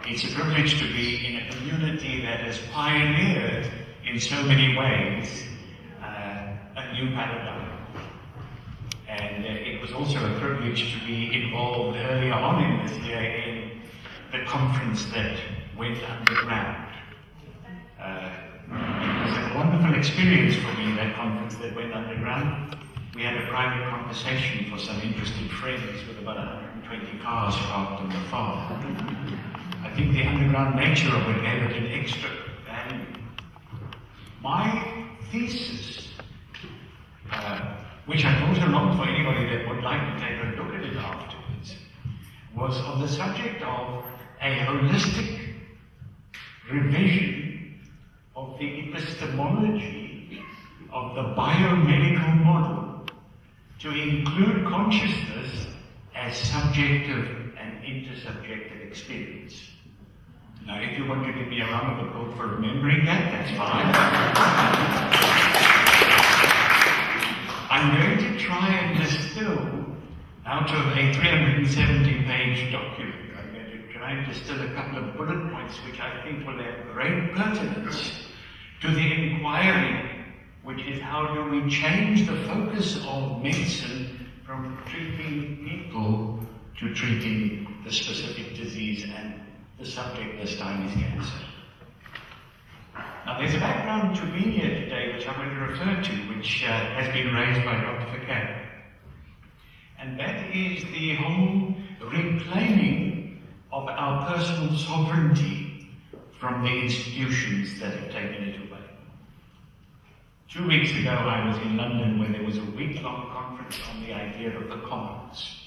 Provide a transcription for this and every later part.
It's a privilege to be in a community that has pioneered, in so many ways, a new paradigm. And it was also a privilege to be involved earlier on in this year in the conference that went underground. It was a wonderful experience for me, that conference that went underground. We had a private conversation for some interested friends with about 120 cars parked on the farm. I think the underground nature of it gave it an extra value. My thesis, which I brought along for anybody that would like to take a look at it afterwards, was on the subject of a holistic revision of the epistemology of the biomedical model to include consciousness as subjective and intersubjective experience. Now, if you want to give me a round of applause for remembering that, that's fine. I'm going to try and distill out of a 370-page document. I'm going to try and distill a couple of bullet points which I think will have great pertinence to the inquiry, which is how do we change the focus of medicine from treating people to treating the specific disease, and the subject this time is cancer. Now, there's a background to me here today which I'm going to refer to, which has been raised by Dr. Verkerk. And that is the whole reclaiming of our personal sovereignty from the institutions that have taken it away. 2 weeks ago, I was in London where there was a week-long conference on the idea of the commons.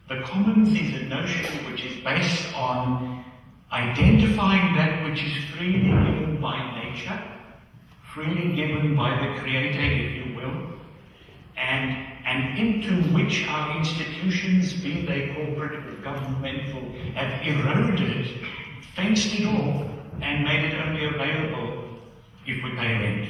The commons is a notion which is based on identifying that which is freely given by nature, freely given by the Creator, if you will, and into which our institutions, be they corporate or governmental, have eroded, fenced it off, and made it only available if we pay rent.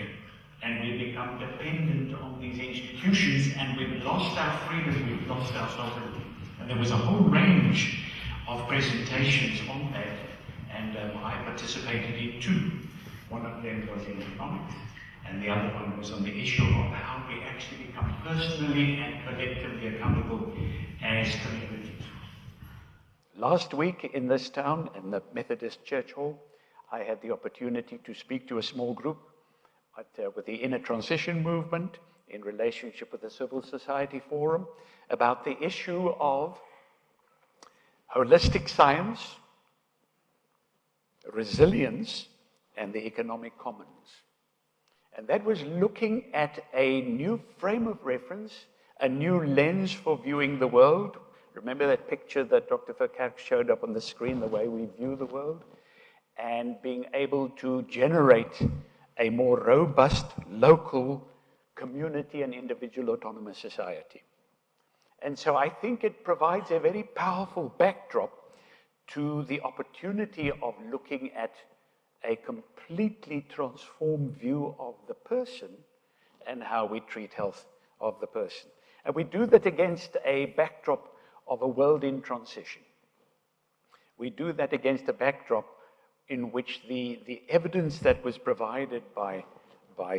And we become dependent on these institutions, and we've lost our freedom, we've lost our sovereignty. And there was a whole range of presentations on that, and I participated in two. One of them was in economics, and the other one was on the issue of how we actually become personally and collectively accountable as communities. Last week in this town, in the Methodist Church Hall, I had the opportunity to speak to a small group with the Inner Transition Movement in relationship with the Civil Society Forum about the issue of holistic science, resilience, and the economic commons. And that was looking at a new frame of reference, a new lens for viewing the world. Remember that picture that Dr. Verkerk showed up on the screen, the way we view the world? And being able to generate a more robust local community and individual autonomous society. And so I think it provides a very powerful backdrop to the opportunity of looking at a completely transformed view of the person and how we treat health of the person. And we do that against a backdrop of a world in transition. We do that against a backdrop in which the evidence that was provided by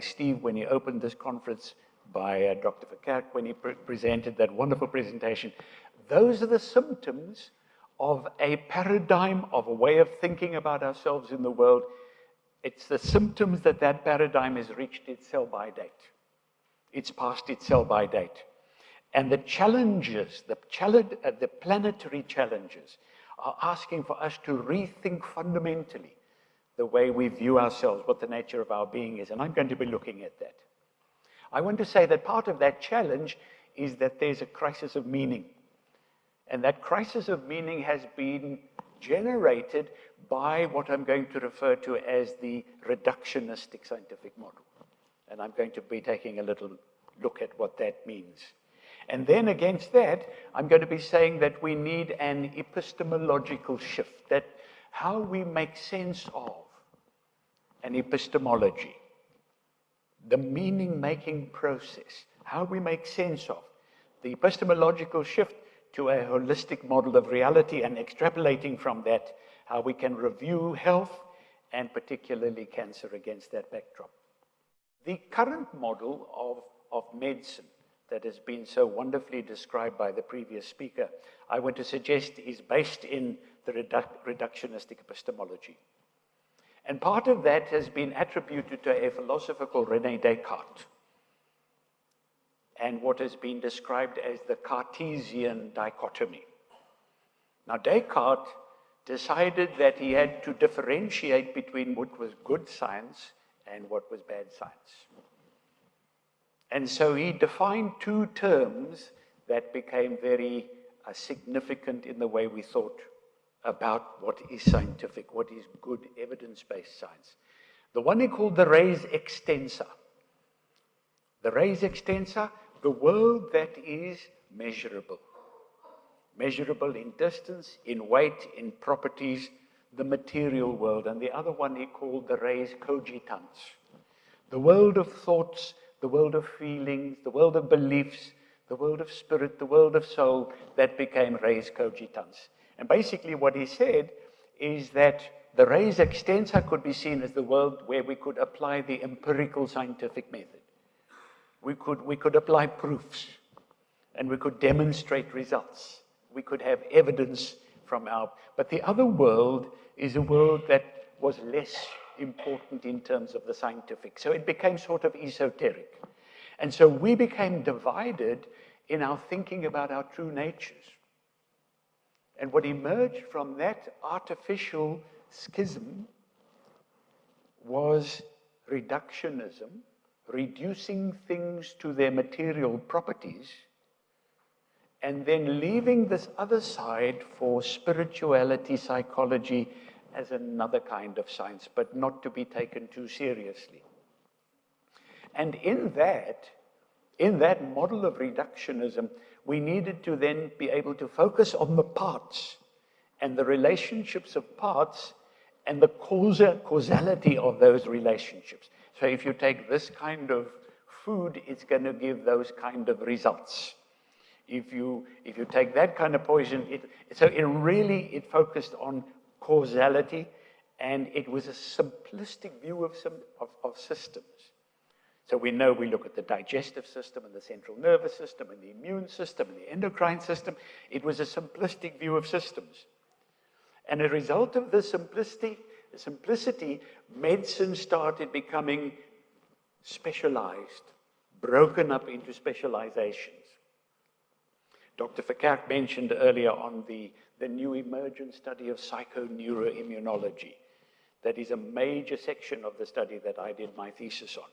Steve when he opened this conference, by Dr. Verkerk when he presented that wonderful presentation, those are the symptoms of a paradigm, of a way of thinking about ourselves in the world. It's the symptoms that that paradigm has reached its sell-by date. It's past its sell-by date. And the challenges, the planetary challenges, are asking for us to rethink fundamentally the way we view ourselves, what the nature of our being is. And I'm going to be looking at that. I want to say that part of that challenge is that there's a crisis of meaning. And that crisis of meaning has been generated by what I'm going to refer to as the reductionistic scientific model. And I'm going to be taking a little look at what that means. And then against that, I'm going to be saying that we need an epistemological shift, that how we make sense of an epistemology, the meaning-making process, how we make sense of the epistemological shift to a holistic model of reality and extrapolating from that how we can review health and particularly cancer against that backdrop. The current model of medicine that has been so wonderfully described by the previous speaker, I want to suggest is based in the reductionistic epistemology. And part of that has been attributed to a philosopher called René Descartes, and what has been described as the Cartesian dichotomy. Now, Descartes decided that he had to differentiate between what was good science and what was bad science. And so he defined two terms that became very significant in the way we thought about what is scientific, what is good evidence-based science. The one he called the res extensa. The res extensa, the world that is measurable. Measurable in distance, in weight, in properties, the material world. And the other one he called the res cogitans. The world of thoughts, the world of feelings, the world of beliefs, the world of spirit, the world of soul, that became res cogitans. And basically what he said is that the res extensa could be seen as the world where we could apply the empirical scientific method. We could apply proofs, and we could demonstrate results. We could have evidence from but the other world is a world that was less important in terms of the scientific. So it became sort of esoteric. And so we became divided in our thinking about our true natures. And what emerged from that artificial schism was reductionism, reducing things to their material properties, and then leaving this other side for spirituality, psychology, as another kind of science, but not to be taken too seriously. And in that model of reductionism, we needed to then be able to focus on the parts and the relationships of parts and the causality of those relationships. So if you take this kind of food, it's going to give those kind of results. If you take that kind of poison, it focused on causality, and it was a simplistic view of systems. So we know we look at the digestive system and the central nervous system and the immune system and the endocrine system. It was a simplistic view of systems. And as a result of this simplicity, medicine started becoming specialized, broken up into specializations. Dr. Verkerk mentioned earlier on the new emergent study of psychoneuroimmunology. That is a major section of the study that I did my thesis on.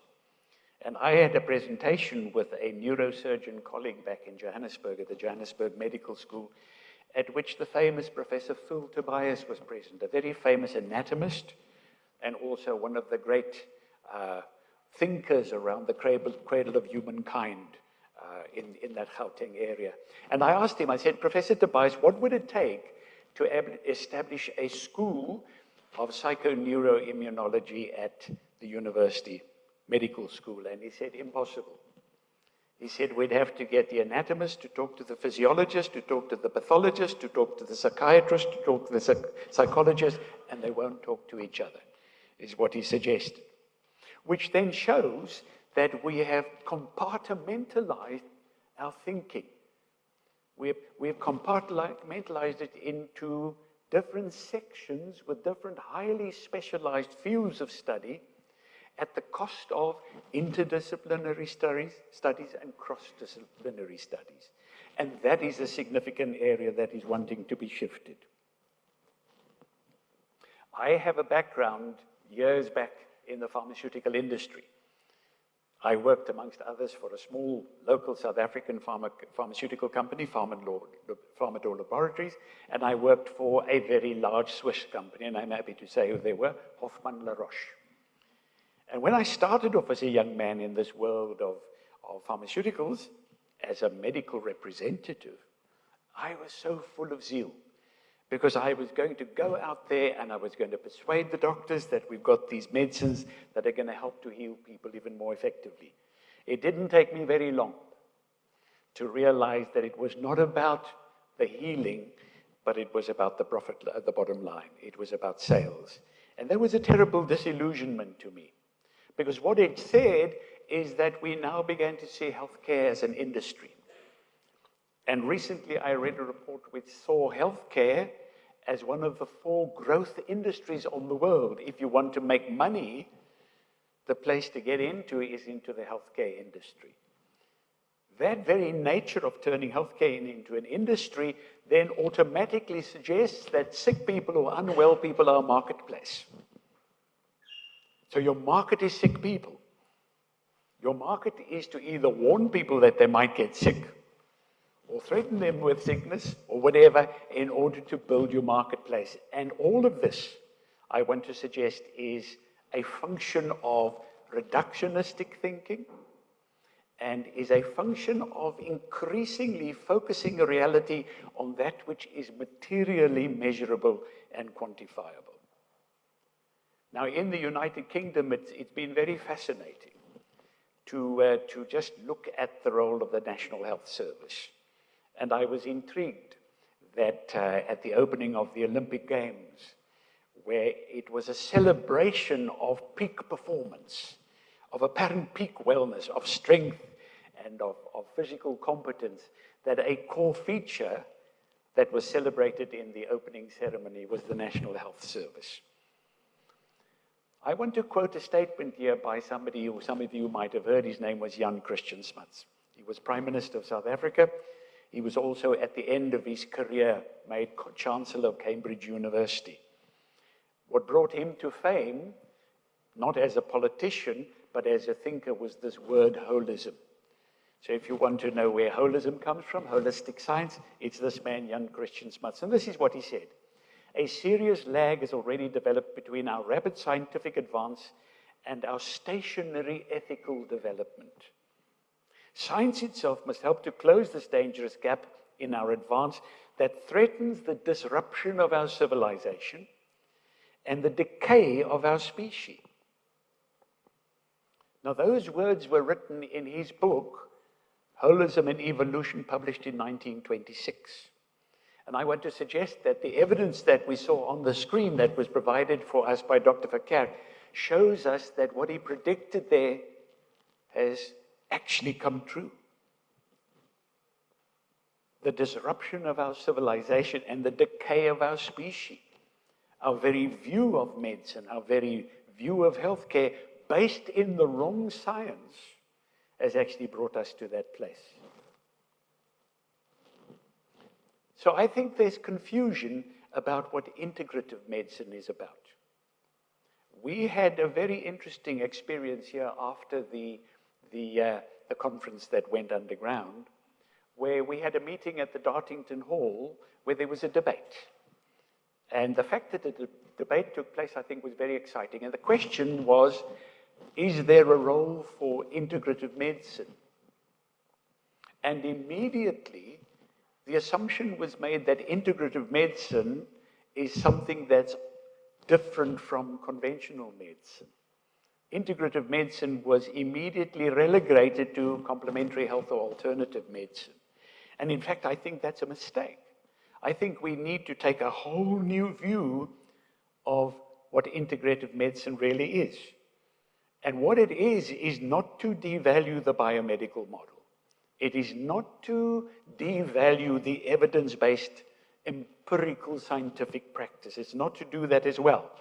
And I had a presentation with a neurosurgeon colleague back in Johannesburg at the Johannesburg Medical School, at which the famous Professor Phil Tobias was present, a very famous anatomist and also one of the great thinkers around the cradle of humankind in that Gauteng area. And I asked him, I said, Professor Tobias, what would it take to establish a school of psychoneuroimmunology at the university medical school? And he said, impossible. He said, we'd have to get the anatomist to talk to the physiologist, to talk to the pathologist, to talk to the psychiatrist, to talk to the psychologist, and they won't talk to each other, is what he suggested. Which then shows that we have compartmentalized our thinking. We've compartmentalized it into different sections with different highly specialized fields of study at the cost of interdisciplinary studies and cross-disciplinary studies. And that is a significant area that is wanting to be shifted. I have a background years back in the pharmaceutical industry. I worked, amongst others, for a small local South African pharmaceutical company, Pharmador Laboratories, and I worked for a very large Swiss company, and I'm happy to say who they were, Hoffmann La Roche. And when I started off as a young man in this world of pharmaceuticals, as a medical representative, I was so full of zeal, because I was going to go out there and I was going to persuade the doctors that we've got these medicines that are going to help to heal people even more effectively. It didn't take me very long to realize that it was not about the healing, but it was about the profit, the bottom line. It was about sales. And that was a terrible disillusionment to me. Because what it said is that we now began to see healthcare as an industry. And recently I read a report which saw healthcare as one of the 4 growth industries on the world. If you want to make money, the place to get into is into the healthcare industry. That very nature of turning healthcare into an industry then automatically suggests that sick people or unwell people are a marketplace. So your market is sick people. Your market is to either warn people that they might get sick, or threaten them with sickness, or whatever, in order to build your marketplace. And all of this, I want to suggest, is a function of reductionistic thinking, and is a function of increasingly focusing a reality on that which is materially measurable and quantifiable. Now, in the United Kingdom, it's been very fascinating to just look at the role of the National Health Service. And I was intrigued that at the opening of the Olympic Games, where it was a celebration of peak performance, of apparent peak wellness, of strength, and of physical competence, that a core feature that was celebrated in the opening ceremony was the National Health Service. I want to quote a statement here by somebody who some of you might have heard. His name was Jan Christian Smuts. He was Prime Minister of South Africa. He was also, at the end of his career, made Chancellor of Cambridge University. What brought him to fame, not as a politician, but as a thinker, was this word holism. So if you want to know where holism comes from, holistic science, it's this man, Jan Christian Smuts. And this is what he said. A serious lag has already developed between our rapid scientific advance and our stationary ethical development. Science itself must help to close this dangerous gap in our advance that threatens the disruption of our civilization and the decay of our species. Now, those words were written in his book, Holism and Evolution, published in 1926. And I want to suggest that the evidence that we saw on the screen that was provided for us by Dr. Verkerk shows us that what he predicted there has actually come true. The disruption of our civilization and the decay of our species, our very view of medicine, our very view of healthcare, based in the wrong science, has actually brought us to that place. So I think there's confusion about what integrative medicine is about. We had a very interesting experience here after the conference that went underground, where we had a meeting at the Dartington Hall where there was a debate. And the fact that the debate took place, I think, was very exciting. And the question was, is there a role for integrative medicine? And immediately, the assumption was made that integrative medicine is something that's different from conventional medicine. Integrative medicine was immediately relegated to complementary health or alternative medicine. And in fact, I think that's a mistake. I think we need to take a whole new view of what integrative medicine really is. And what it is not to devalue the biomedical model. It is not to devalue the evidence-based empirical scientific practice. It's not to do that as well.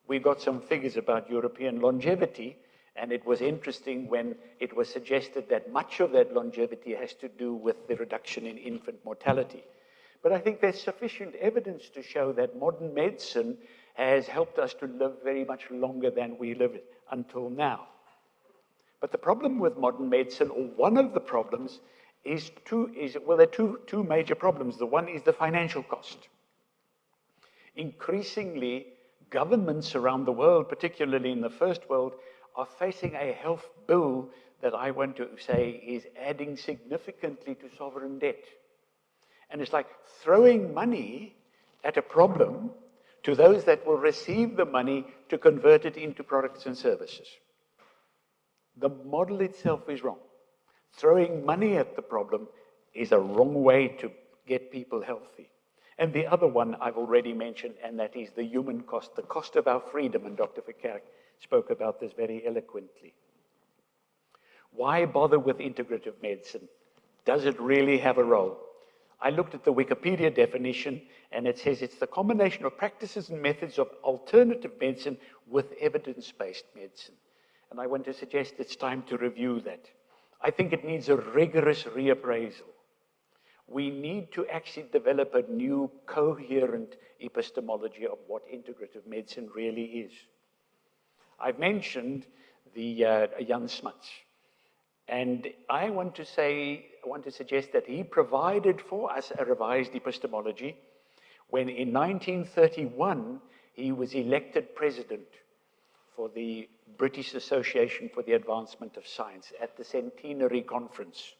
We got some figures about European longevity, and it was interesting when it was suggested that much of that longevity has to do with the reduction in infant mortality. But I think there's sufficient evidence to show that modern medicine has helped us to live very much longer than we lived until now. But the problem with modern medicine, or one of the problems, there are two major problems. The one is the financial cost. Increasingly, governments around the world, particularly in the first world, are facing a health bill that I want to say is adding significantly to sovereign debt. And it's like throwing money at a problem to those that will receive the money to convert it into products and services. The model itself is wrong. Throwing money at the problem is a wrong way get people healthy. And the other one I've already mentioned, and that is the human cost, the cost of our freedom, and Dr. Verkerk spoke about this very eloquently. Why bother with integrative medicine? Does it really have a role? I looked at the Wikipedia definition, and it says it's the combination of practices and methods of alternative medicine with evidence-based medicine. And I want to suggest it's time to review that. I think it needs a rigorous reappraisal. We need to actually develop a new coherent epistemology of what integrative medicine really is. I've mentioned the Jan Smuts. And I want to suggest that he provided for us a revised epistemology when in 1931 he was elected president for the British Association for the Advancement of Science at the Centenary Conference.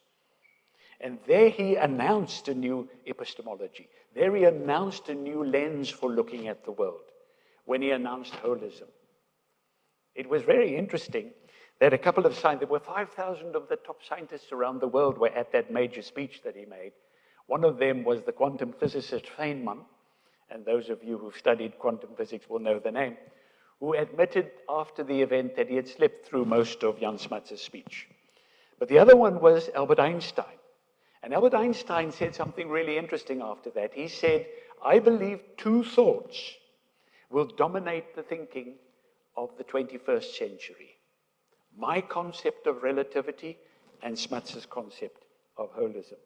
And there he announced a new epistemology. There he announced a new lens for looking at the world when he announced holism. It was very interesting that a couple of scientists, there were 5,000 of the top scientists around the world were at that major speech that he made. One of them was the quantum physicist Feynman, and those of you who've studied quantum physics will know the name, who admitted after the event that he had slept through most of Jan Smuts' speech. But the other one was Albert Einstein. And Albert Einstein said something really interesting after that. He said, I believe two thoughts will dominate the thinking of the 21st century. My concept of relativity and Smuts' concept of holism.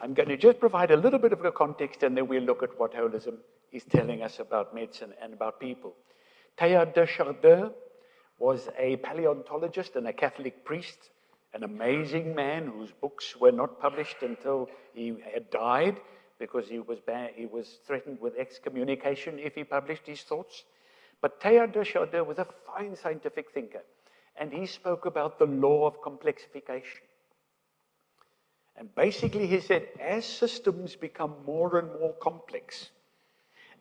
I'm going to just provide a little bit of a context, and then we'll look at what holism is telling us about medicine and about people. Teilhard de Chardin was a paleontologist and a Catholic priest, an amazing man whose books were not published until he had died because he was threatened with excommunication if he published his thoughts. But Teilhard de Chardin was a fine scientific thinker, and he spoke about the law of complexification. And basically he said, as systems become more and more complex,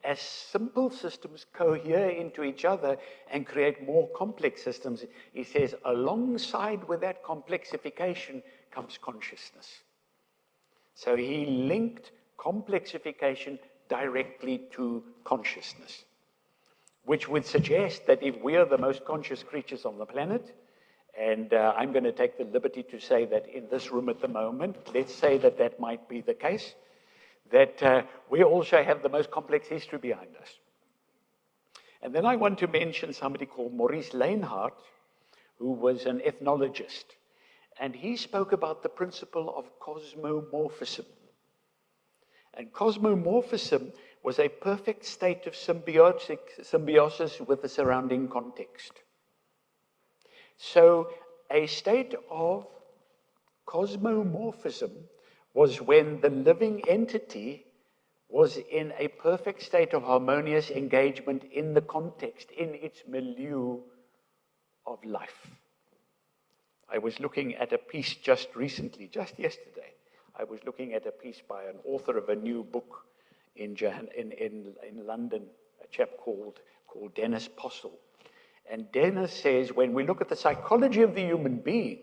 as simple systems cohere into each other and create more complex systems, he says, alongside with that complexification comes consciousness. So he linked complexification directly to consciousness, which would suggest that if we are the most conscious creatures on the planet, and I'm going to take the liberty to say that in this room at the moment, let's say that that might be the case, that we also have the most complex history behind us. And then I want to mention somebody called Maurice Leinhardt, who was an ethnologist, and he spoke about the principle of cosmomorphism. And cosmomorphism was a perfect state of symbiosis with the surrounding context. So a state of cosmomorphism was when the living entity was in a perfect state of harmonious engagement in the context, in its milieu of life. I was looking at a piece just recently, just yesterday, I was looking at a piece by an author of a new book in London, a chap called Dennis Postle. And Dennis says, when we look at the psychology of the human being,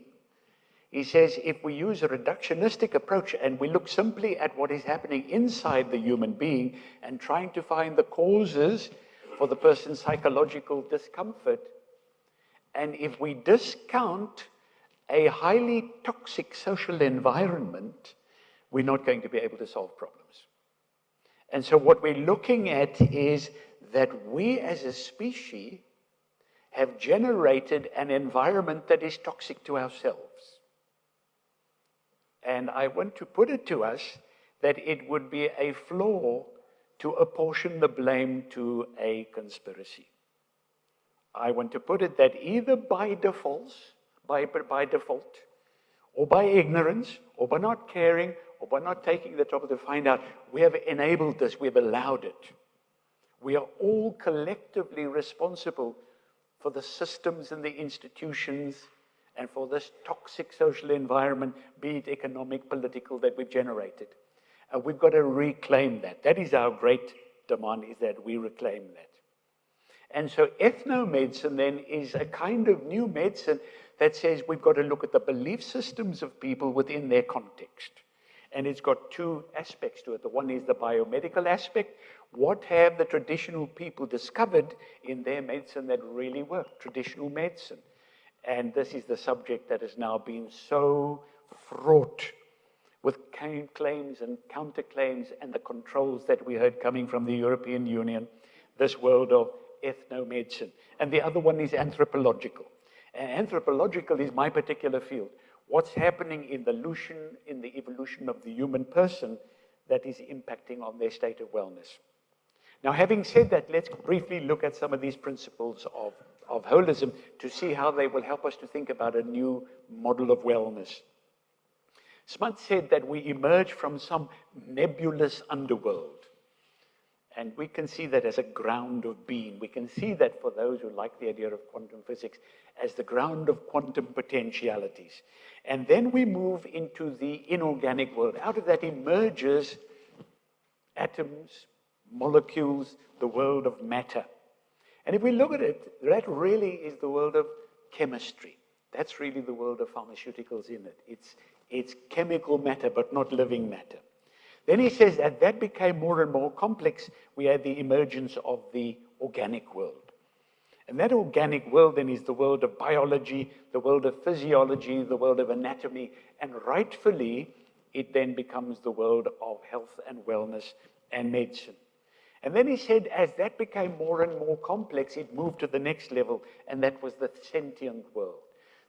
he says, if we use a reductionistic approach and we look simply at what is happening inside the human being and trying to find the causes for the person's psychological discomfort, and if we discount a highly toxic social environment, we're not going to be able to solve problems. And so what we're looking at is that we as a species have generated an environment that is toxic to ourselves. And I want to put it to us that it would be a flaw to apportion the blame to a conspiracy. I want to put it that either by default, or by ignorance, or by not caring, or by not taking the trouble to find out, we have enabled this, we have allowed it. We are all collectively responsible for the systems and the institutions and for this toxic social environment, be it economic, political, that we've generated. And we've got to reclaim that. That is our great demand, is that we reclaim that. And so ethnomedicine then is a kind of new medicine that says we've got to look at the belief systems of people within their context. And it's got two aspects to it. The one is the biomedical aspect. What have the traditional people discovered in their medicine that really worked? Traditional medicine. And this is the subject that has now been so fraught with claims and counterclaims and the controls that we heard coming from the European Union, this world of ethnomedicine. And the other one is anthropological. And anthropological is my particular field. What's happening in the evolution of the human person that is impacting on their state of wellness. Now, having said that, let's briefly look at some of these principles of holism to see how they will help us to think about a new model of wellness. Smut said that we emerge from some nebulous underworld. And we can see that as a ground of being. We can see that, for those who like the idea of quantum physics, as the ground of quantum potentialities. And then we move into the inorganic world. Out of that emerges atoms, molecules, the world of matter. And if we look at it, that really is the world of chemistry. That's really the world of pharmaceuticals in it. It's chemical matter, but not living matter. Then he says that that became more and more complex. We had the emergence of the organic world. And that organic world then is the world of biology, the world of physiology, the world of anatomy, and rightfully, it then becomes the world of health and wellness and medicine. And then he said, as that became more and more complex, it moved to the next level, and that was the sentient world.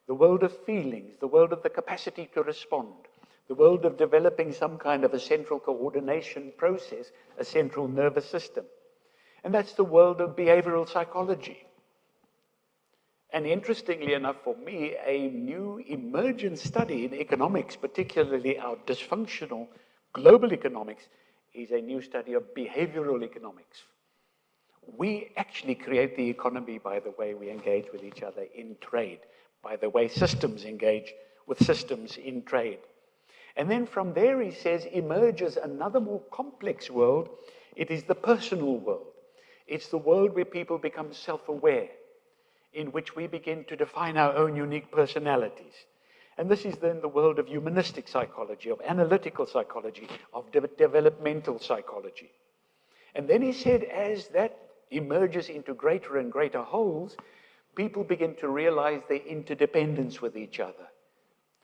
The world of feelings, the world of the capacity to respond, the world of developing some kind of a central coordination process, a central nervous system. And that's the world of behavioral psychology. And interestingly enough for me, a new emergent study in economics, particularly our dysfunctional global economics, is a new study of behavioral economics. We actually create the economy by the way we engage with each other in trade, by the way systems engage with systems in trade. And then from there, he says, emerges another more complex world. It is the personal world. It's the world where people become self-aware, in which we begin to define our own unique personalities. And this is then the world of humanistic psychology, of analytical psychology, of developmental psychology. And then he said, as that emerges into greater and greater wholes, people begin to realize their interdependence with each other.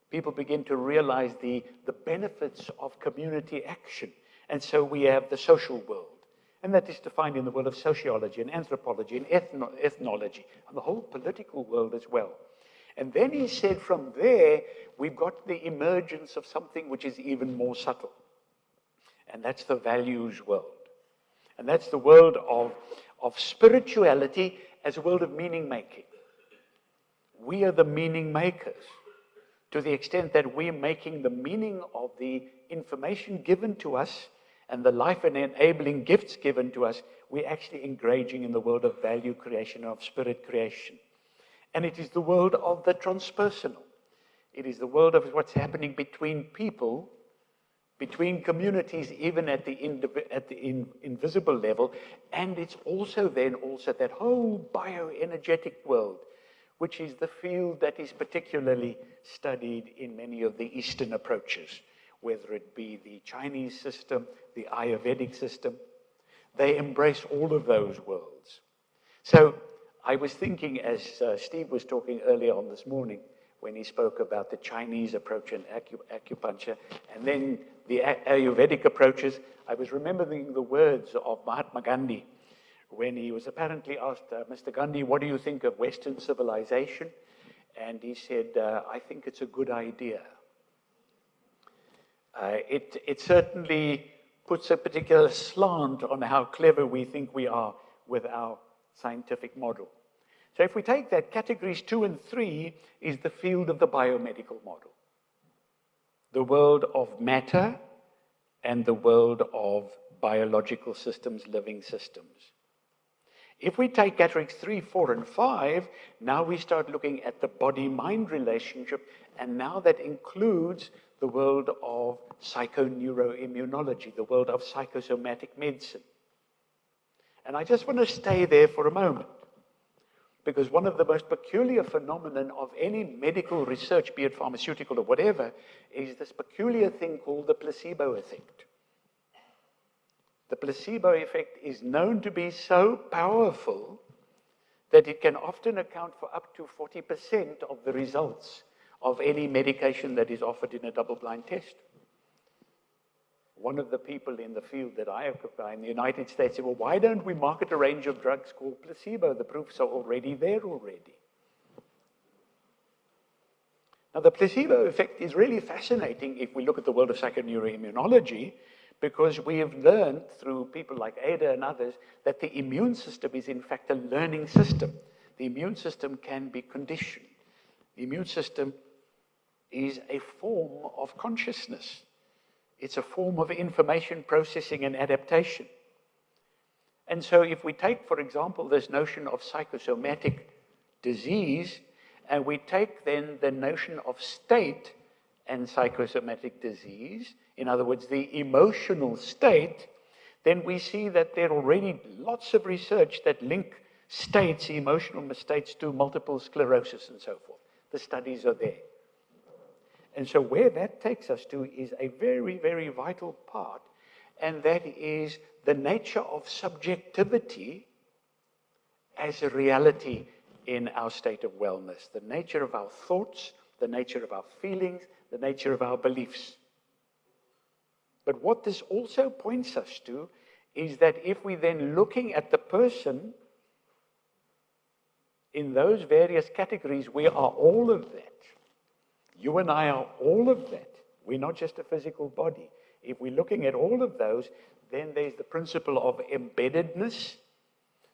People begin to realize the benefits of community action. And so we have the social world. And that is defined in the world of sociology and anthropology and ethnology, and the whole political world as well. And then he said from there, we've got the emergence of something which is even more subtle. And that's the values world. And that's the world of spirituality as a world of meaning making. We are the meaning makers, to the extent that we're making the meaning of the information given to us and the life and enabling gifts given to us. We're actually engaging in the world of value creation, of spirit creation. And it is the world of the transpersonal. It is the world of what's happening between people, between communities, even at the invisible level. And it's also then that whole bioenergetic world, which is the field that is particularly studied in many of the Eastern approaches, whether it be the Chinese system, the Ayurvedic system. They embrace all of those worlds. So I was thinking, as Steve was talking earlier on this morning, when he spoke about the Chinese approach and acupuncture, and then the Ayurvedic approaches, I was remembering the words of Mahatma Gandhi, when he was apparently asked, Mr. Gandhi, what do you think of Western civilization? And he said, I think it's a good idea. It certainly puts a particular slant on how clever we think we are with our scientific model. So if we take that, categories 2 and 3 is the field of the biomedical model. The world of matter and the world of biological systems, living systems. If we take categories 3, 4, and 5, now we start looking at the body-mind relationship, and now that includes the world of psychoneuroimmunology, the world of psychosomatic medicine. And I just want to stay there for a moment. Because one of the most peculiar phenomenon of any medical research, be it pharmaceutical or whatever, is this peculiar thing called the placebo effect. The placebo effect is known to be so powerful that it can often account for up to 40% of the results of any medication that is offered in a double-blind test. One of the people in the field that I occupy in the United States said, well, why don't we market a range of drugs called placebo? The proofs are already there already. Now, the placebo effect is really fascinating if we look at the world of psychoneuroimmunology, because we have learned through people like Ada and others that the immune system is in fact a learning system. The immune system can be conditioned. The immune system is a form of consciousness. It's a form of information processing and adaptation. And so if we take, for example, this notion of psychosomatic disease, and we take then the notion of state and psychosomatic disease, in other words, the emotional state, then we see that there are already lots of research that link states, emotional states, to multiple sclerosis and so forth. The studies are there. And so where that takes us to is a very, very vital part, and that is the nature of subjectivity as a reality in our state of wellness, the nature of our thoughts, the nature of our feelings, the nature of our beliefs. But what this also points us to is that if we then looking at the person in those various categories, we are all of that. You and I are all of that. We're not just a physical body. If we're looking at all of those, then there's the principle of embeddedness.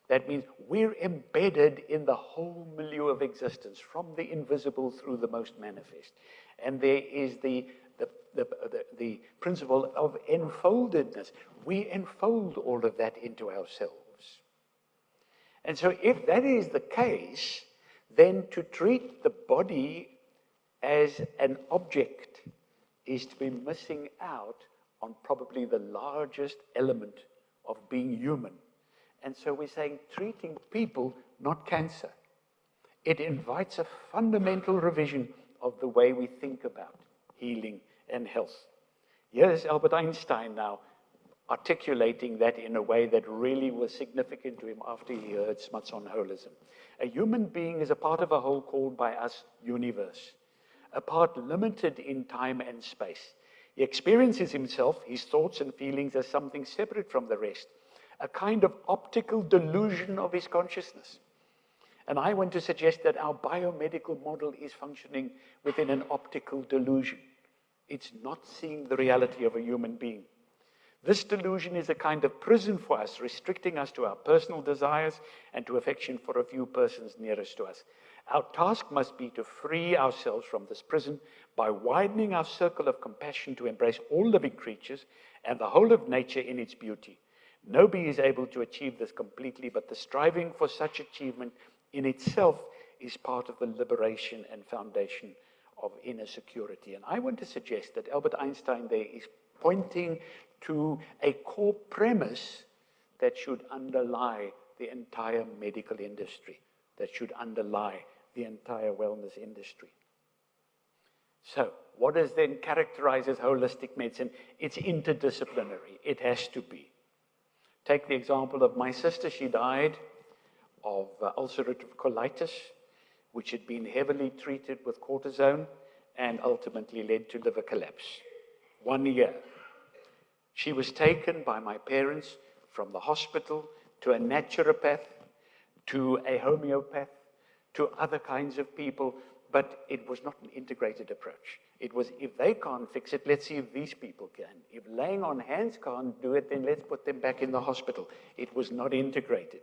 That means we're embedded in the whole milieu of existence, from the invisible through the most manifest. And there is the principle of enfoldedness. We enfold all of that into ourselves. And so if that is the case, then to treat the body as an object is to be missing out on probably the largest element of being human. And so we're saying treating people, not cancer. It invites a fundamental revision of the way we think about healing and health. Here's Albert Einstein now articulating that in a way that really was significant to him after he heard Smuts on holism. A human being is a part of a whole called by us universe, a part limited in time and space. He experiences himself, his thoughts and feelings, as something separate from the rest, a kind of optical delusion of his consciousness. And I want to suggest that our biomedical model is functioning within an optical delusion. It's not seeing the reality of a human being. This delusion is a kind of prison for us, restricting us to our personal desires and to affection for a few persons nearest to us. Our task must be to free ourselves from this prison by widening our circle of compassion to embrace all living creatures and the whole of nature in its beauty. Nobody is able to achieve this completely, but the striving for such achievement in itself is part of the liberation and foundation of inner security. And I want to suggest that Albert Einstein there is pointing to a core premise that should underlie the entire medical industry, that should underlie the entire wellness industry. So, what is then characterized as holistic medicine? It's interdisciplinary. It has to be. Take the example of my sister. She died of ulcerative colitis, which had been heavily treated with cortisone and ultimately led to liver collapse. 1 year. She was taken by my parents from the hospital to a naturopath, to a homeopath, to other kinds of people, but it was not an integrated approach. It was, if they can't fix it, let's see if these people can. If laying on hands can't do it, then let's put them back in the hospital. It was not integrated.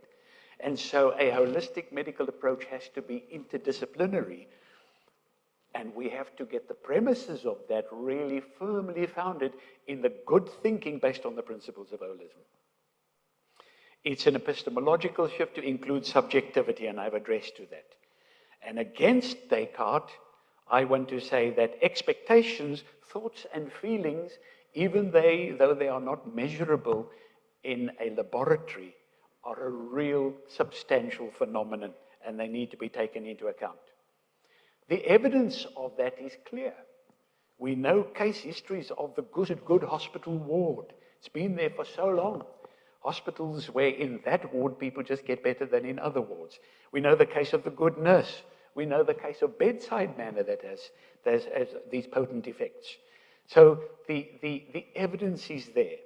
And so a holistic medical approach has to be interdisciplinary, and we have to get the premises of that really firmly founded in the good thinking based on the principles of holism. It's an epistemological shift to include subjectivity, and I've addressed to that. And against Descartes, I want to say that expectations, thoughts, and feelings, even though they are not measurable in a laboratory, are a real substantial phenomenon, and they need to be taken into account. The evidence of that is clear. We know case histories of the good hospital ward. It's been there for so long. Hospitals where in that ward people just get better than in other wards. We know the case of the good nurse. We know the case of bedside manner that has these potent effects. So the evidence is there.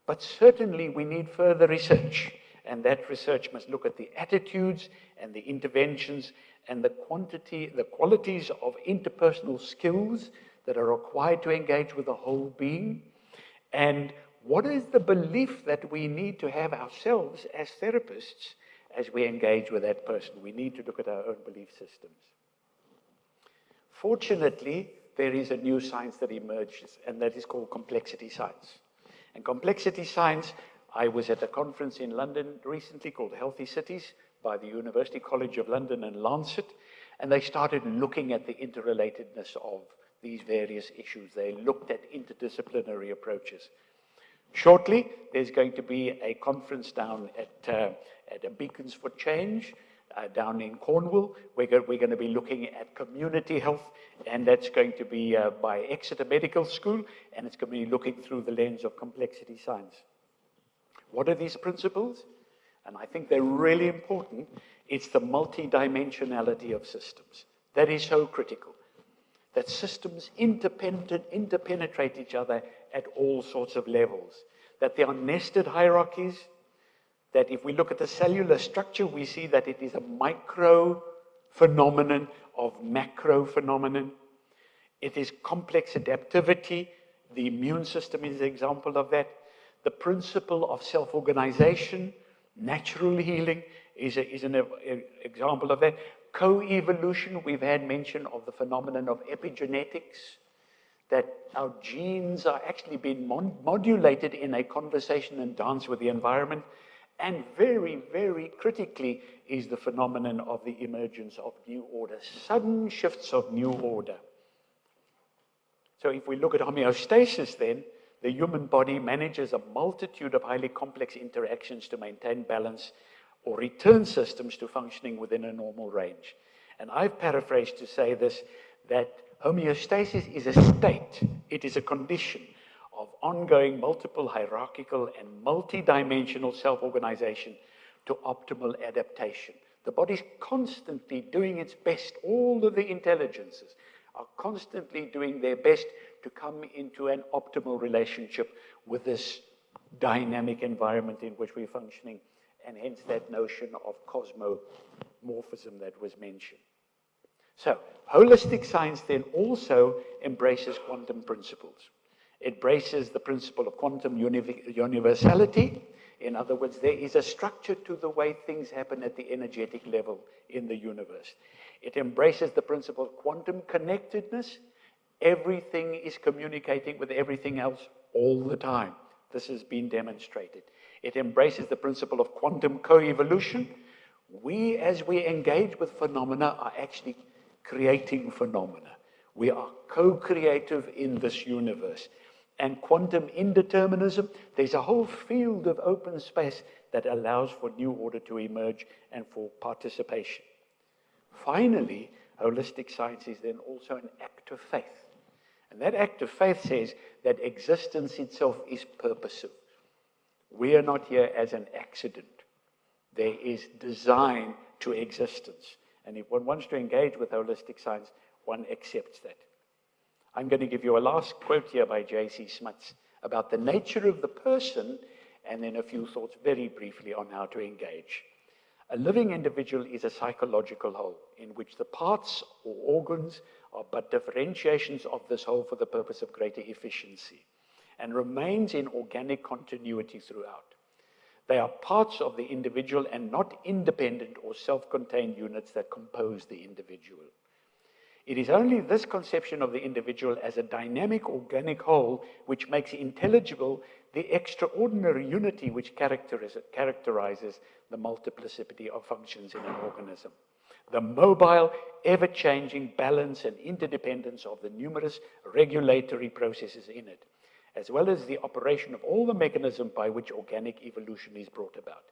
But certainly we need further research. And that research must look at the attitudes and the interventions and the qualities of interpersonal skills that are required to engage with the whole being. And what is the belief that we need to have ourselves as therapists as we engage with that person? We need to look at our own belief systems. Fortunately, there is a new science that emerges, and that is called complexity science. And complexity science, I was at a conference in London recently called Healthy Cities by the University College of London and Lancet, and they started looking at the interrelatedness of these various issues. They looked at interdisciplinary approaches. Shortly, there's going to be a conference down at Beacons for Change down in Cornwall. We're going to be looking at community health, and that's going to be by Exeter Medical School, and it's going to be looking through the lens of complexity science. What are these principles? And I think they're really important. It's the multidimensionality of systems. That is so critical. That systems interpenetrate each other at all sorts of levels. That there are nested hierarchies. That if we look at the cellular structure, we see that it is a micro phenomenon of macro phenomenon. It is complex adaptivity. The immune system is an example of that. The principle of self-organization, natural healing is an example of that. Co-evolution, we've had mention of the phenomenon of epigenetics, that our genes are actually being modulated in a conversation and dance with the environment. And very, very critically is the phenomenon of the emergence of new order, sudden shifts of new order. So if we look at homeostasis then, the human body manages a multitude of highly complex interactions to maintain balance or return systems to functioning within a normal range. And I've paraphrased to say this, that homeostasis is a state, it is a condition of ongoing multiple hierarchical and multidimensional self-organization to optimal adaptation. The body's constantly doing its best. All of the intelligences are constantly doing their best to come into an optimal relationship with this dynamic environment in which we're functioning, and hence that notion of cosmomorphism that was mentioned. So, holistic science then also embraces quantum principles. It embraces the principle of quantum universality. In other words, there is a structure to the way things happen at the energetic level in the universe. It embraces the principle of quantum connectedness. Everything is communicating with everything else all the time. This has been demonstrated. It embraces the principle of quantum coevolution. We, as we engage with phenomena, are actually creating phenomena. We are co-creative in this universe. And quantum indeterminism, there's a whole field of open space that allows for new order to emerge and for participation. Finally, holistic science is then also an act of faith. And that act of faith says that existence itself is purposive. We are not here as an accident. There is design to existence. And if one wants to engage with holistic science, one accepts that. I'm going to give you a last quote here by J.C. Smuts about the nature of the person, and then a few thoughts very briefly on how to engage. A living individual is a psychological whole in which the parts or organs are but differentiations of this whole for the purpose of greater efficiency, and remains in organic continuity throughout. They are parts of the individual and not independent or self-contained units that compose the individual. It is only this conception of the individual as a dynamic organic whole which makes intelligible the extraordinary unity which characterizes the multiplicity of functions in an organism. The mobile, ever-changing balance and interdependence of the numerous regulatory processes in it, as well as the operation of all the mechanisms by which organic evolution is brought about.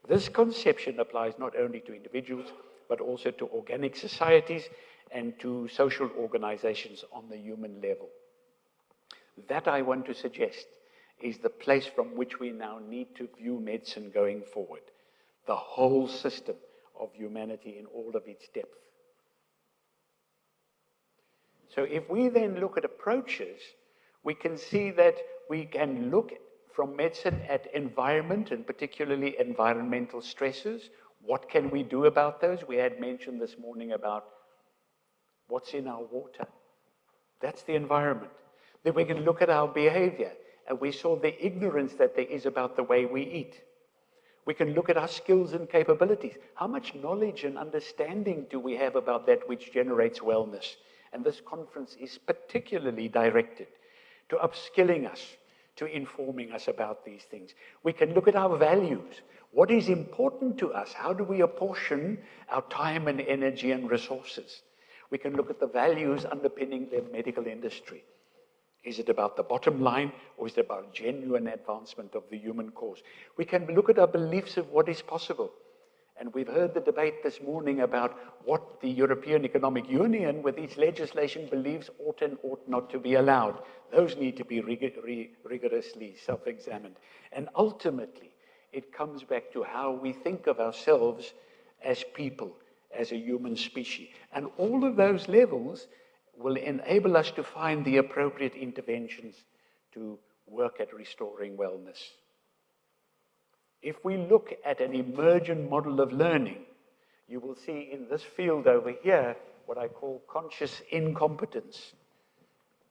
This conception applies not only to individuals, but also to organic societies and to social organizations on the human level. That, I want to suggest, is the place from which we now need to view medicine going forward. The whole system of humanity in all of its depth. So if we then look at approaches, we can see that we can look from medicine at environment, and particularly environmental stresses. What can we do about those? We had mentioned this morning about what's in our water. That's the environment. Then we can look at our behavior, and we saw the ignorance that there is about the way we eat. We can look at our skills and capabilities. How much knowledge and understanding do we have about that which generates wellness? And this conference is particularly directed to upskilling us, to informing us about these things. We can look at our values. What is important to us? How do we apportion our time and energy and resources? We can look at the values underpinning the medical industry. Is it about the bottom line, or is it about genuine advancement of the human cause? We can look at our beliefs of what is possible. And we've heard the debate this morning about what the European Economic Union, with its legislation, believes ought and ought not to be allowed. Those need to be rigorously self-examined. And ultimately, it comes back to how we think of ourselves as people, as a human species. And all of those levels will enable us to find the appropriate interventions to work at restoring wellness. If we look at an emergent model of learning, you will see in this field over here what I call conscious incompetence,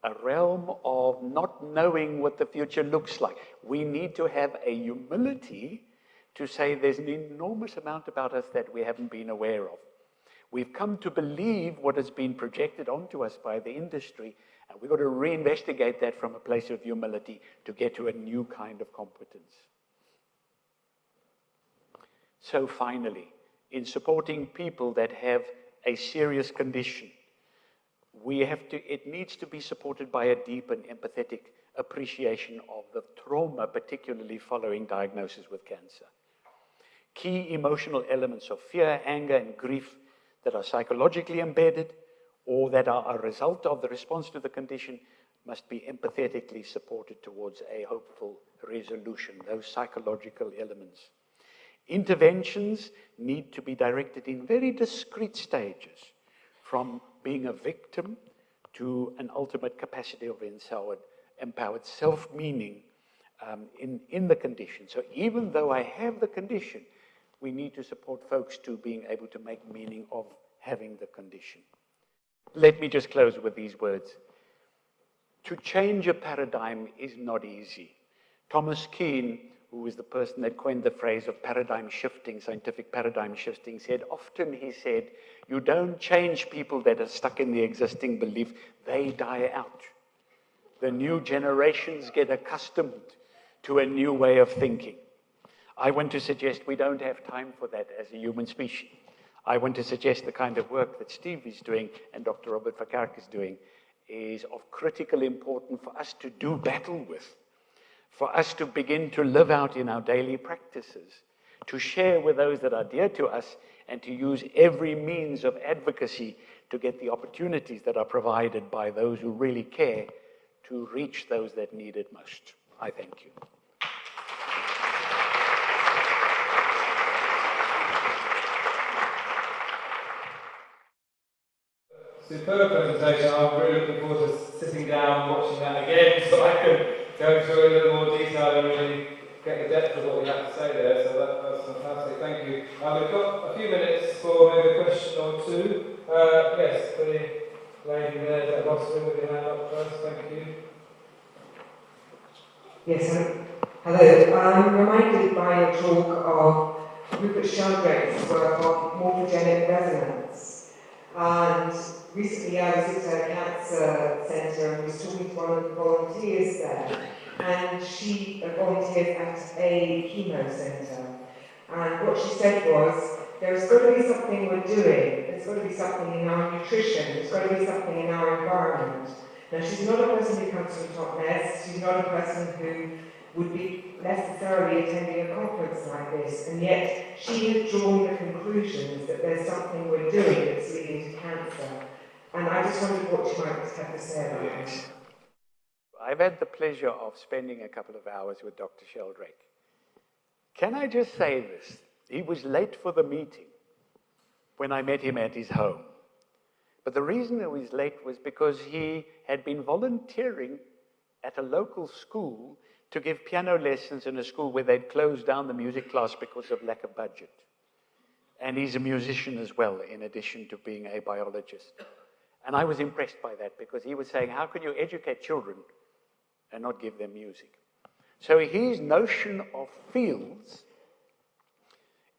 a realm of not knowing what the future looks like. We need to have a humility to say there's an enormous amount about us that we haven't been aware of. We've come to believe what has been projected onto us by the industry, and we've got to reinvestigate that from a place of humility to get to a new kind of competence. So finally, in supporting people that have a serious condition, it needs to be supported by a deep and empathetic appreciation of the trauma, particularly following diagnosis with cancer. Key emotional elements of fear, anger, and grief that are psychologically embedded or that are a result of the response to the condition must be empathetically supported towards a hopeful resolution, those psychological elements. Interventions need to be directed in very discrete stages, from being a victim to an ultimate capacity of empowered self-meaning in the condition. So even though I have the condition, we need to support folks to being able to make meaning of having the condition. Let me just close with these words. To change a paradigm is not easy. Thomas Keane, who was the person that coined the phrase of paradigm shifting, scientific paradigm shifting, often he said, you don't change people that are stuck in the existing belief, they die out. The new generations get accustomed to a new way of thinking. I want to suggest we don't have time for that as a human species. I want to suggest the kind of work that Steve is doing and Dr. Robert Vakark is doing is of critical importance for us to do battle with, for us to begin to live out in our daily practices, to share with those that are dear to us, and to use every means of advocacy to get the opportunities that are provided by those who really care to reach those that need it most. I thank you. Superb presentation. I'm really looking forward to sitting down and watching that again so I can go through a little more detail and really get the depth of what we have to say there. So that's fantastic. Thank you. We've got a few minutes for maybe a question or two. Yes, the lady there, that Rosalind with your hand up first. Thank you. Yes, hello. I'm reminded by your talk of Rupert Sheldrake's work on morphogenic resonance. And recently I was at a cancer centre and was talking to one of the volunteers there. And she volunteered at a chemo centre. And what she said was, there's got to be something we're doing. There's got to be something in our nutrition. There's got to be something in our environment. Now, she's not a person who comes from top nest. She's not a person who would be necessarily attending a conference like this, and yet she has drawn the conclusions that there's something we're doing that's leading to cancer. And I just wondered what you might have to say about that. I've had the pleasure of spending a couple of hours with Dr. Sheldrake. Can I just say this? He was late for the meeting when I met him at his home. But the reason he was late was because he had been volunteering at a local school to give piano lessons in a school where they'd closed down the music class because of lack of budget. And he's a musician as well, in addition to being a biologist. And I was impressed by that because he was saying, how can you educate children and not give them music? So his notion of fields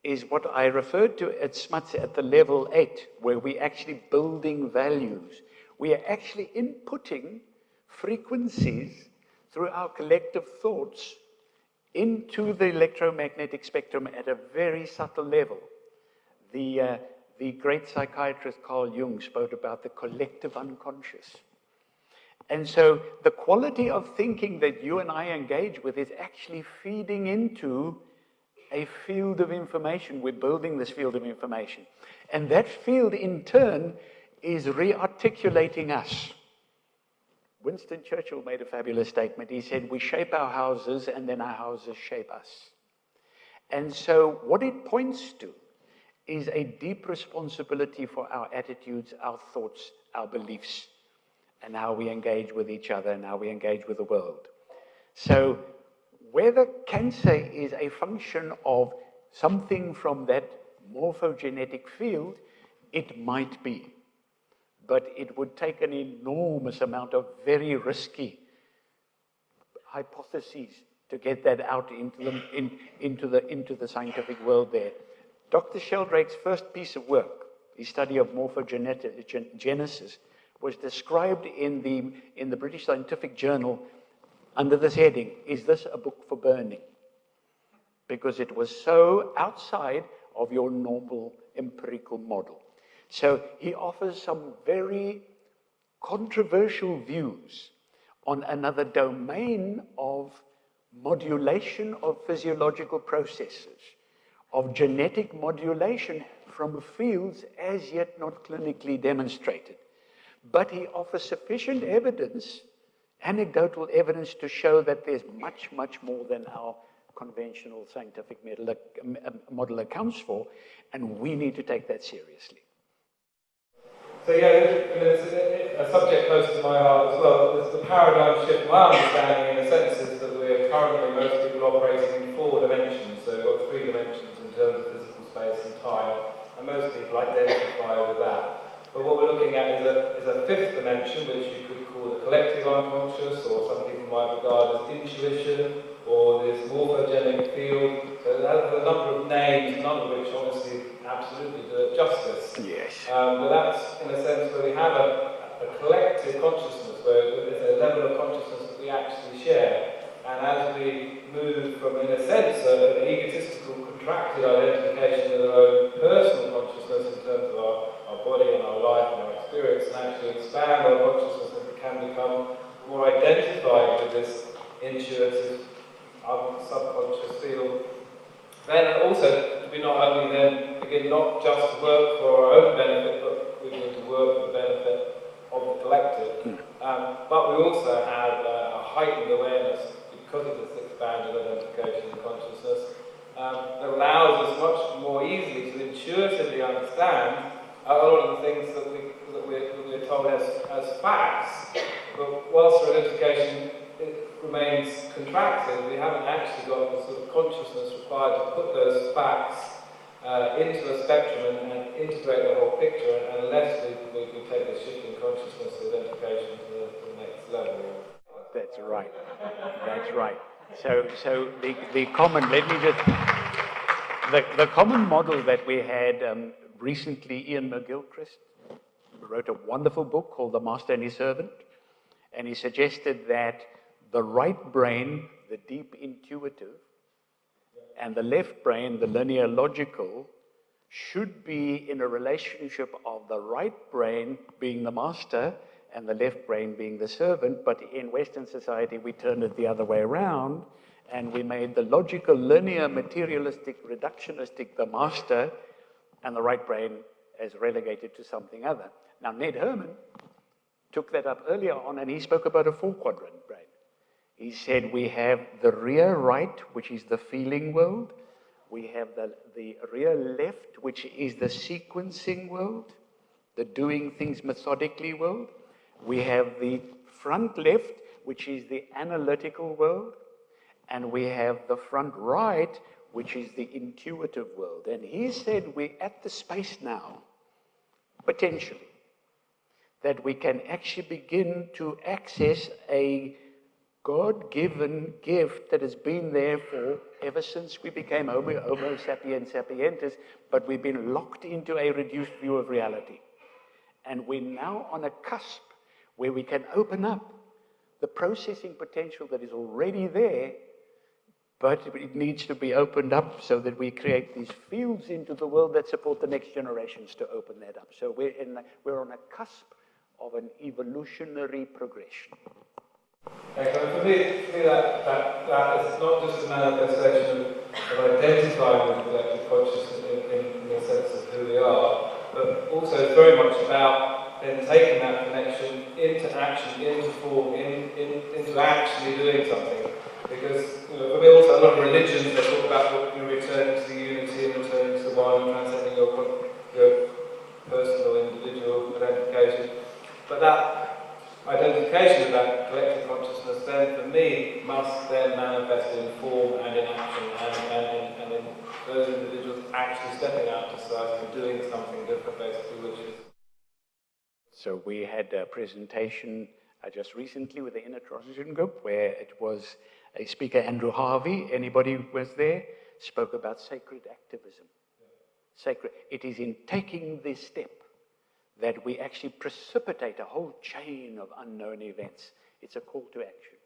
is what I referred to at SMUTS at the level 8, where we're actually building values. We are actually inputting frequencies through our collective thoughts into the electromagnetic spectrum at a very subtle level. The great psychiatrist Carl Jung spoke about the collective unconscious. And so the quality of thinking that you and I engage with is actually feeding into a field of information. We're building this field of information. And that field, in turn, is re-articulating us. Winston Churchill made a fabulous statement. He said, we shape our houses, and then our houses shape us. And so what it points to is a deep responsibility for our attitudes, our thoughts, our beliefs, and how we engage with each other and how we engage with the world. So whether cancer is a function of something from that morphogenetic field, it might be. But it would take an enormous amount of very risky hypotheses to get that out into the scientific world there. Dr. Sheldrake's first piece of work, his study of morphogenesis, was described in the British Scientific Journal under this heading, is this a book for burning? Because it was so outside of your normal empirical model. So he offers some very controversial views on another domain of modulation of physiological processes, of genetic modulation from fields as yet not clinically demonstrated. But he offers sufficient evidence, anecdotal evidence, to show that there's much, much more than our conventional scientific model accounts for, and we need to take that seriously. So yeah, it's a subject close to my heart as well. There's the paradigm shift. My understanding, in a sense, is that we're currently, most people, operating in 4 dimensions. So we've got 3 dimensions in terms of physical space and time, and most people identify with that. But what we're looking at is a 5th dimension, which you could call the collective unconscious, or some people might regard as intuition, or this morphogenic field. So it has a number of names, none of which obviously absolutely do it justice. Yes. But that's, in a sense, where we have a collective consciousness, where there's a level of consciousness that we actually share. And as we move from, in a sense, an egotistical, contracted identification of our own personal consciousness in terms of our body and our life and our experience, and actually expand our consciousness, and we can become more identified with this intuitive, subconscious field. Then also, we not only then begin not just to work for our own benefit, but we begin to work for the benefit of the collective. But we also have a heightened awareness because of this expanded identification and consciousness that allows us much more easily to intuitively understand a lot of the things that we're told as facts. But whilst our identification remains contracted, we haven't actually got the sort of consciousness required to put those facts into a spectrum and integrate the whole picture, unless we can take the shift in consciousness identification to the next level. That's right. That's right. So the common, let me just, the common model that we had recently, Ian McGilchrist wrote a wonderful book called The Master and His Servant, and he suggested that the right brain, the deep intuitive, and the left brain, the linear logical, should be in a relationship of the right brain being the master and the left brain being the servant. But in Western society, we turn it the other way around, and we made the logical, linear, materialistic, reductionistic the master, and the right brain as relegated to something other. Now, Ned Herman took that up earlier on, and he spoke about a 4-quadrant brain. He said we have the rear right, which is the feeling world. We have the rear left, which is the sequencing world, the doing things methodically world. We have the front left, which is the analytical world. And we have the front right, which is the intuitive world. And he said we're at the space now, potentially, that we can actually begin to access a God-given gift that has been there for ever since we became Homo sapiens sapientis, but we've been locked into a reduced view of reality. And we're now on a cusp where we can open up the processing potential that is already there, but it needs to be opened up so that we create these fields into the world that support the next generations to open that up. So we're on a cusp of an evolutionary progression. Excellent. For me that is not just a manifestation of identifying with collective consciousness in the sense of who we are, but also very much about then taking that connection into action, into form, into actually doing something. Because for me also a lot of religions, they talk about returning to the unity and returning to the one and transcending your personal, individual identification. But that identification of that collective consciousness then, for me, must then manifest in form and in action, and in those individuals actually stepping out to society and doing something different, basically, which is... So we had a presentation just recently with the Inner Transition Group, where it was a speaker, Andrew Harvey, anybody who was there, spoke about sacred activism. Sacred. It is in taking this step that we actually precipitate a whole chain of unknown events. It's a call to action.